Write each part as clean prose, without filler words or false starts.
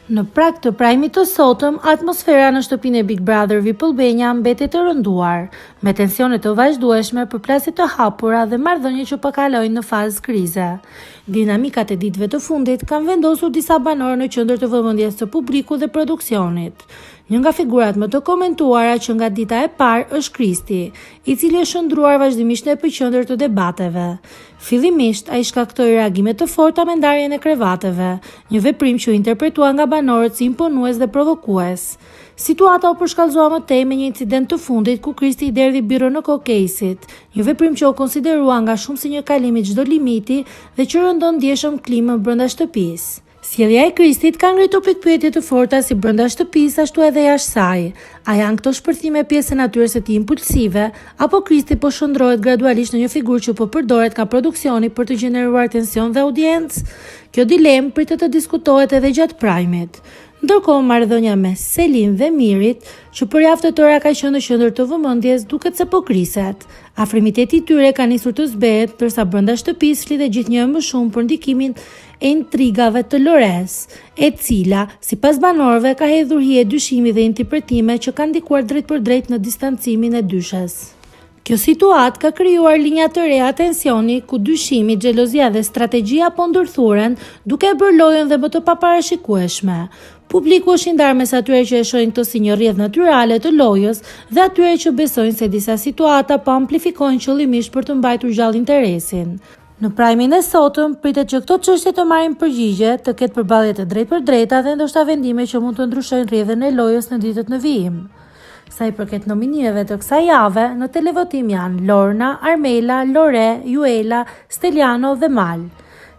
Në prag të prajmit të sotëm, atmosfera në shtëpinë e Big Brother VIP Albania mbetet të rënduar, me tensione të vazhdueshme, përplasje të hapura dhe marrëdhënie që po kalojnë në fazë krize. Dinamikat e ditëve të fundit kanë vendosur disa banorë në qendër të vëmendjes së publikut dhe produksionit. Një nga figurat më të komentuara që nga dita e parë është Kristi, i cili është shndruar vazhdimisht në epicentër të debateve. Fillimisht, ai shkaktoi reagime të forta me ndarjen e krevateve, një veprim që u interpretua nga banorët si imponues dhe provokues. Situata u përshkallëzua më tej me një incident të fundit ku Kristi i derdhi birrën në kokë Kejsit, një veprim që u konsiderua nga shumë si një kalim i çdo limiti dhe që rëndon ndjeshëm klimën brenda shtëpisë. Sjellja e Kristit ka ngritur pikpyetje të forta si brenda shtëpisë ashtu edhe jashtë saj. A janë këto shpërthime pjesë e natyrës së tij impulsive, apo Kristi po shndrohet gradualisht në një figurë që po përdoret nga produksioni për të gjeneruar tension dhe audiencë? Kjo dilemë pritet të diskutohet edhe gjatë prajmit. Ndërkohë, marrëdhënia mes Selin dhe Mirit, që për javë të tëra ka qenë në qendër të vëmendjes, duket se po kriset. Afrimiteti i tyre ka nisur të zbehet, ndërsa brenda shtëpisë flitet gjithnjë më shumë për ndikimin e intrigave të Lores, e cila, sipas banorëve, ka hedhur hije dyshimi dhe interpretime që kanë ndikuar drejt për drejt në distancimin e dyshes. Kjo situatë ka krijuar linja të reja tensioni ku dyshimi, xhelozia dhe strategjia po ndërthuren, duke e bërë lojën dhe më të paparashikueshme. Publiku është i ndarë mes atyre që e shohin këtë si një rrjedhë natyrale të lojës dhe atyre që besojnë se disa situata po amplifikojnë qëllimisht për të mbajtur gjallë interesin. Në prajmin e sotëm, pritet që këto çështje të marrin përgjigje, të ketë përballje të drejtpërdrejta dhe ndoshta vendime që mund të ndryshojnë rrjedhën e lojës në ditët në vijim. Sa i përket nominimeve të kësaj jave, në televotim janë Lorna, Armela, Lore, Juela, Steliano dhe Mal.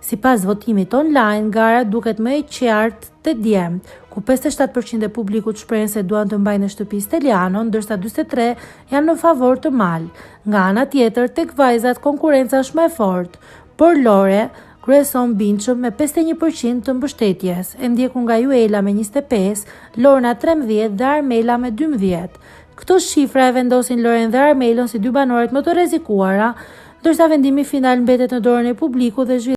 Sipas votimit online, gara duket më e qartë të djemt, ku 57% e publikut shprehen se duan të mbajnë në shtëpi Steliano, ndërsa 43% janë në favor të Mal. Nga ana tjetër, tek vajzat konkurenca është më e fortë, por Lore kryeson bindshëm me 51% të mbështetjes, e ndjekur nga Juela me 25%, Lorna 13% dhe Armela me 12%. Këto shifra e vendosin Loren dhe Armelon si dy banorët më të rrezikuara, ndërsa vendimi final mbetet në dorën e publikut dhe